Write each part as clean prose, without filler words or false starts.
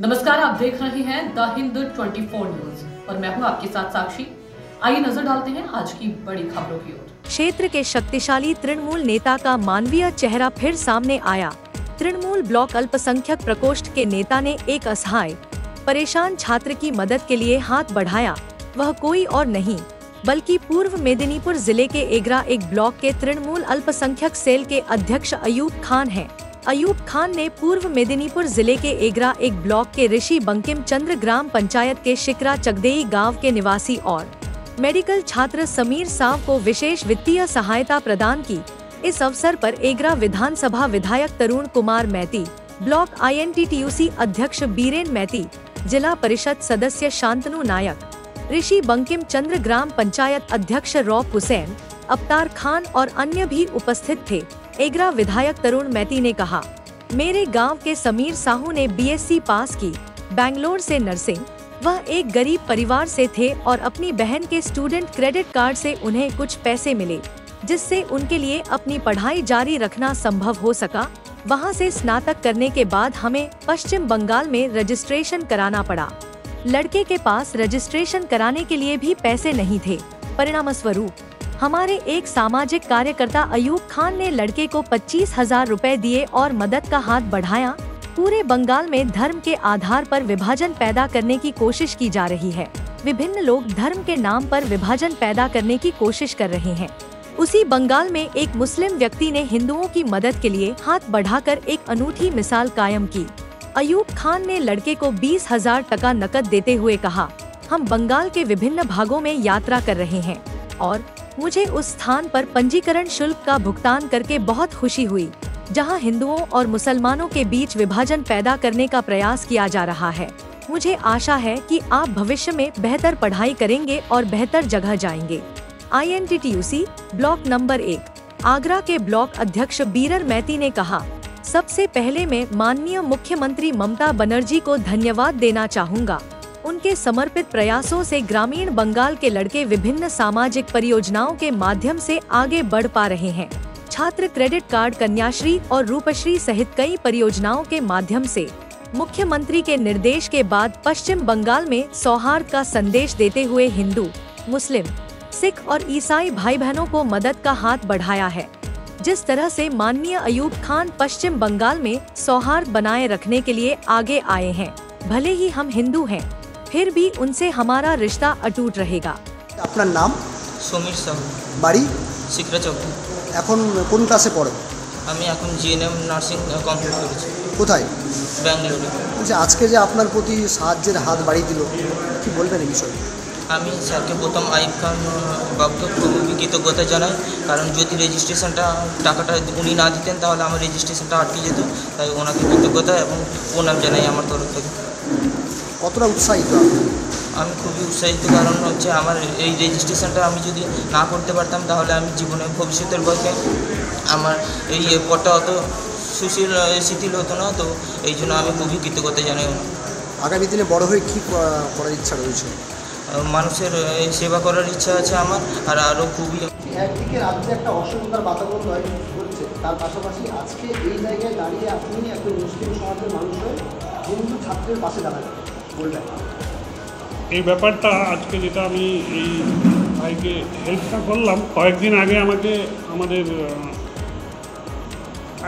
नमस्कार, आप देख रहे हैं द हिंद 24 न्यूज और मैं हूं आपके साथ साक्षी। आइए नजर डालते हैं आज की बड़ी खबरों की ओर। क्षेत्र के शक्तिशाली तृणमूल नेता का मानवीय चेहरा फिर सामने आया। तृणमूल ब्लॉक अल्पसंख्यक प्रकोष्ठ के नेता ने एक असहाय परेशान छात्र की मदद के लिए हाथ बढ़ाया। वह कोई और नहीं बल्कि पूर्व मेदिनीपुर जिले के एगरा एक ब्लॉक के तृणमूल अल्पसंख्यक सेल के अध्यक्ष अयूब खान हैं। अयूब खान ने पूर्व मेदिनीपुर जिले के एगरा एक ब्लॉक के ऋषि बंकिम चंद्र ग्राम पंचायत के शिकरा चकदेई गांव के निवासी और मेडिकल छात्र समीर साव को विशेष वित्तीय सहायता प्रदान की। इस अवसर पर एगरा विधानसभा विधायक तरुण कुमार मैती, ब्लॉक INTTUC अध्यक्ष बीरेन मैती, जिला परिषद सदस्य शांतनु नायक, ऋषि बंकिम चंद्र ग्राम पंचायत अध्यक्ष रौफ हुसैन, अवतार खान और अन्य भी उपस्थित थे। एगरा विधायक तरुण मैती ने कहा, मेरे गांव के समीर साहू ने BSc पास की, बैंगलोर से नर्सिंग। वह एक गरीब परिवार से थे और अपनी बहन के स्टूडेंट क्रेडिट कार्ड से उन्हें कुछ पैसे मिले, जिससे उनके लिए अपनी पढ़ाई जारी रखना संभव हो सका। वहां से स्नातक करने के बाद हमें पश्चिम बंगाल में रजिस्ट्रेशन कराना पड़ा। लड़के के पास रजिस्ट्रेशन कराने के लिए भी पैसे नहीं थे। परिणामस्वरूप हमारे एक सामाजिक कार्यकर्ता अयूब खान ने लड़के को 25,000 रुपए दिए और मदद का हाथ बढ़ाया। पूरे बंगाल में धर्म के आधार पर विभाजन पैदा करने की कोशिश की जा रही है। विभिन्न लोग धर्म के नाम पर विभाजन पैदा करने की कोशिश कर रहे हैं। उसी बंगाल में एक मुस्लिम व्यक्ति ने हिंदुओं की मदद के लिए हाथ बढ़ाकर एक अनूठी मिसाल कायम की। अयूब खान ने लड़के को 20,000 टका नकद देते हुए कहा, हम बंगाल के विभिन्न भागों में यात्रा कर रहे हैं और मुझे उस स्थान पर पंजीकरण शुल्क का भुगतान करके बहुत खुशी हुई, जहां हिंदुओं और मुसलमानों के बीच विभाजन पैदा करने का प्रयास किया जा रहा है। मुझे आशा है कि आप भविष्य में बेहतर पढ़ाई करेंगे और बेहतर जगह जाएंगे। INTTUC ब्लॉक नंबर 1 आगरा के ब्लॉक अध्यक्ष बीरर मैती ने कहा, सबसे पहले मैं माननीय मुख्यमंत्री ममता बनर्जी को धन्यवाद देना चाहूँगा। उनके समर्पित प्रयासों से ग्रामीण बंगाल के लड़के विभिन्न सामाजिक परियोजनाओं के माध्यम से आगे बढ़ पा रहे हैं। छात्र क्रेडिट कार्ड, कन्याश्री और रूपश्री सहित कई परियोजनाओं के माध्यम से मुख्यमंत्री के निर्देश के बाद पश्चिम बंगाल में सौहार्द का संदेश देते हुए हिंदू, मुस्लिम, सिख और ईसाई भाई बहनों को मदद का हाथ बढ़ाया है। जिस तरह से माननीय अयूब खान पश्चिम बंगाल में सौहार्द बनाए रखने के लिए आगे आए हैं, भले ही हम हिंदू हैं, फिर भी उनसे हमारा रिश्ता अटूट रहेगा। আপনার নাম? সমীর সাহু, বাড়ি? শিকরা চক। এখন কোন ক্লাসে পড়ো? আমি এখন GNM নার্সিং কমপ্লিট করেছি। কোথায়? ব্যাঙ্গালোরে। আচ্ছা, আজকে যে আপনার প্রতি সাহায্যের হাত বাড়িয়ে দিল, কি বলবেন এই বিষয়ে? আমি স্যারকে প্রথম আইব খান বাবুকে খুবই কৃতজ্ঞতা জানাই, কারণ যদি রেজিস্ট্রেশনটা টাকাটা উনি না দিতেন তাহলে আমার রেজিস্ট্রেশনটা আটকে যেত। তাই ওনাকে কৃতজ্ঞতা এবং প্রণাম জানাই আমার তরফ থেকে। কতটা উৎসাহিত? আমি খুবই উৎসাহিত, কারণ হচ্ছে আমার এই রেজিস্ট্রেশনটা আমি যদি না করতে পারতাম তাহলে আমি জীবনে ভবিষ্যতের পক্ষে আমার এই পথটা অত শিথিল হতো না। তো এই জন্য আমি খুবই কৃতজ্ঞতা জানাই। আগামী দিনে বড় হয়ে কী করার ইচ্ছা রয়েছে? মানুষের সেবা করার ইচ্ছা আছে আমার, আর আরও খুবই। একদিকে রাজ্যে একটা অসুবিধার বাতাবরণ তৈরি হচ্ছে, তার পাশাপাশি আজকে এই জায়গায় দাঁড়িয়ে আপনি একটা মুসলিম সমাজের মানুষ হয়ে হিন্দু ছাত্রের পাশে দাঁড়াবেন বলবেন? এই ব্যাপারটা আজকে যেটা আমি এই ভাইকে হেল্পটা করলাম, কয়েকদিন আগে আমাকে আমাদের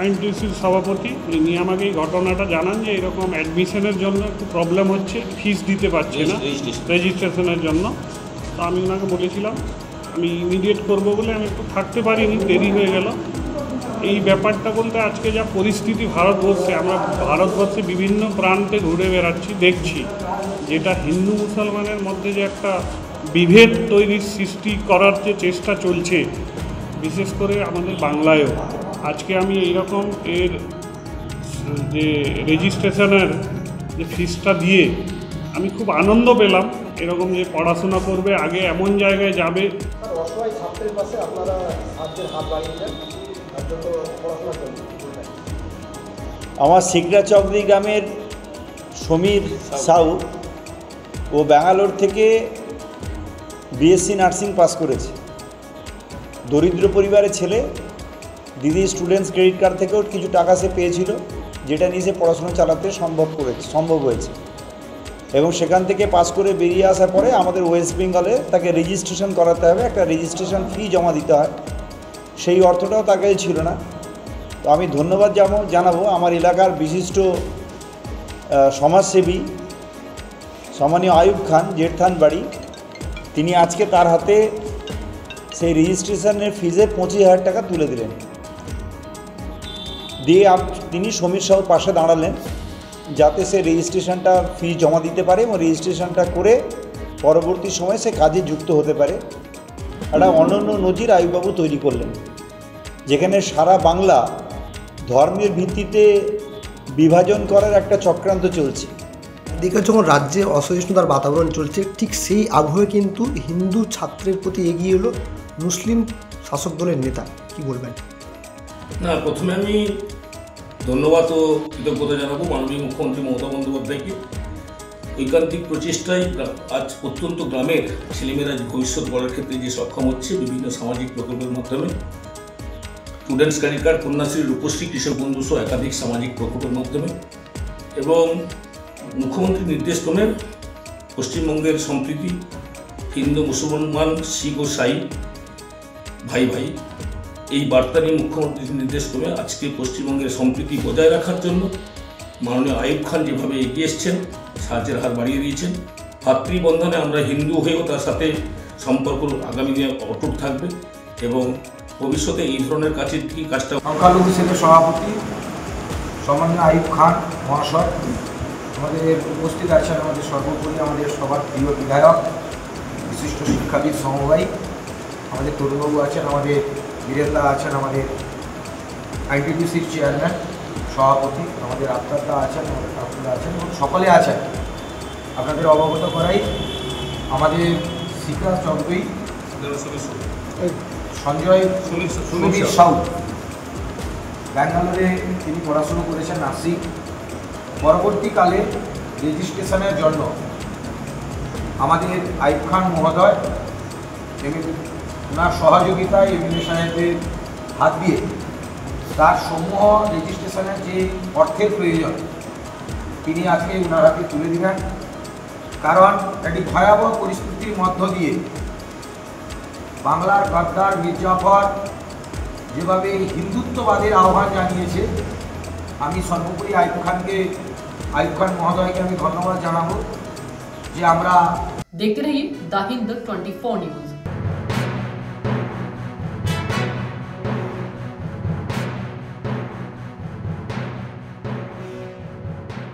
INTTUCর সভাপতি উনি আমাকে এই ঘটনাটা জানান যে এরকম অ্যাডমিশনের জন্য একটু প্রবলেম হচ্ছে, ফিস দিতে পারছে না রেজিস্ট্রেশনের জন্য। তো আমি ওনাকে বলেছিলাম আমি ইমিডিয়েট করব বলে, আমি একটু থাকতে পারিনি, দেরি হয়ে গেল। এই ব্যাপারটা বলতে আজকে যা পরিস্থিতি ভারতবর্ষে, আমরা ভারতবর্ষে বিভিন্ন প্রান্তে ঘুরে বেড়াচ্ছি, দেখছি যেটা হিন্দু মুসলমানের মধ্যে যে একটা বিভেদ তৈরির সৃষ্টি করার যে চেষ্টা চলছে, বিশেষ করে আমাদের বাংলায়ও। আজকে আমি এইরকম এর যে রেজিস্ট্রেশনের যে ফিসটা দিয়ে আমি খুব আনন্দ পেলাম, এরকম যে পড়াশোনা করবে, আগে এমন জায়গায় যাবে। অসহায় ছাত্রের পাশে আপনারা সাহায্যের হাত বাড়িয়ে দেন, তার জন্য পড়াশোনা করবেন। আমার শিকরা চকদি গ্রামের সমীর সাউ, ও ব্যাঙ্গালোর থেকে BSc নার্সিং পাস করেছে। দরিদ্র পরিবারের ছেলে, দিদি স্টুডেন্টস ক্রেডিট কার্ড থেকেও কিছু টাকা সে পেয়েছিল। যেটা নিয়ে সে পড়াশোনা চালাতে সম্ভব হয়েছে। এবং সেখান থেকে পাস করে বেরিয়ে আসার পরে আমাদের ওয়েস্ট বেঙ্গলে তাকে রেজিস্ট্রেশন করাতে হবে, একটা রেজিস্ট্রেশন ফি জমা দিতে হয়, সেই অর্থটাও তার কাছে ছিল না। তো আমি ধন্যবাদ জানাবো আমার এলাকার বিশিষ্ট সমাজসেবী সম্মানীয় আয়ুব খান, জেঠথান বাড়ি, তিনি আজকে তার হাতে সেই রেজিস্ট্রেশনের ফিজের 25,000 টাকা তুলে দিলেন, দিয়ে তিনি সমীর সাহুর পাশে দাঁড়ালেন যাতে সে রেজিস্ট্রেশনটা ফি জমা দিতে পারে এবং রেজিস্ট্রেশনটা করে পরবর্তী সময়ে সে কাজে যুক্ত হতে পারে। একটা অনন্য নজির আয়ুববাবু তৈরি করলেন, যেখানে সারা বাংলা ধর্মের ভিত্তিতে বিভাজন করার একটা চক্রান্ত চলছে। এদিকে যখন রাজ্যে অসহিষ্ণুতার বাতাবরণ চলছে, ঠিক সেই আবহে কিন্তু হিন্দু ছাত্রের প্রতি এগিয়ে এলো মুসলিম শাসক দলের নেতা। কি বলবেন? না, প্রথমে আমি ধন্যবাদ ও কৃতজ্ঞতা জানাবো মাননীয় মুখ্যমন্ত্রী মমতা বন্দ্যোপাধ্যায়কে। ঐকান্তিক প্রচেষ্টায় আজ প্রত্যন্ত গ্রামের ছেলেমেয়েরা ভবিষ্যৎ গড়ার ক্ষেত্রে যে সক্ষম হচ্ছে বিভিন্ন সামাজিক প্রকল্পের মাধ্যমে, students credit card, Kanyashree, Rupashree, কৃষক বন্ধু সহ একাধিক সামাজিক প্রকল্পের মাধ্যমে, এবং মুখ্যমন্ত্রীর নির্দেশক্রমে পশ্চিমবঙ্গের সম্প্রীতি, হিন্দু মুসলমান শিখ ও সাই ভাই ভাই, এই বার্তা নিয়ে মুখ্যমন্ত্রীর নির্দেশক্রমে আজকে পশ্চিমবঙ্গের সম্প্রীতি বজায় রাখার জন্য মাননীয় আয়ুব খান যেভাবে এগিয়ে এসছেন, সাহায্যের হার বাড়িয়ে দিয়েছেন। ভাতৃবন্ধনে আমরা হিন্দু হয়েও তার সাথে সম্পর্ক আগামী দিনে অটুট থাকবে এবং ভবিষ্যতে এই ধরনের কাজটা। সংখ্যালঘু সেলের সভাপতি সম্মানীয় আয়ুব খান মহাশয়, আমাদের উপস্থিত আছেন আমাদের সর্বোপরি আমাদের সবার প্রিয় বিধায়ক, বিশিষ্ট শিক্ষাবিদ সমবায়ী আমাদের তরুণবাবু আছেন, আমাদের বীরেন্দা আছেন, আমাদের আইটিডিসির চেয়ারম্যান সভাপতি, আমাদের আফতারদা আছেন, আমাদের ঠাকুরদা আছেন, এবং সকলে আছেন। আপনাদের অবগত করাই আমাদের শিখা চৌধুরী, সঞ্জয় সমীর সাউ, ব্যাঙ্গালোরে তিনি পড়াশুনো করেছেন, নাসিক। পরবর্তীকালে রেজিস্ট্রেশনের জন্য আমাদের আয়ুব খান মহোদয় ওনার সহযোগিতায় এমএলএ সাহেবের হাত দিয়ে তার সমূহ রেজিস্ট্রেশনের যে অর্থের প্রয়োজন তিনি আজকে ওনার হাতে তুলে দিলেন। কারণ একটি ভয়াবহ পরিস্থিতির মধ্য দিয়ে বাংলার গদ্দার মির্জাফর যেভাবে হিন্দুত্ববাদের আহ্বান জানিয়েছে, আমি সর্বোপরি আয়ুব খান মহোদয়কে আমি ধন্যবাদ জানাবো যে আমরা। देखते रहिए द हिंद 24 न्यूज।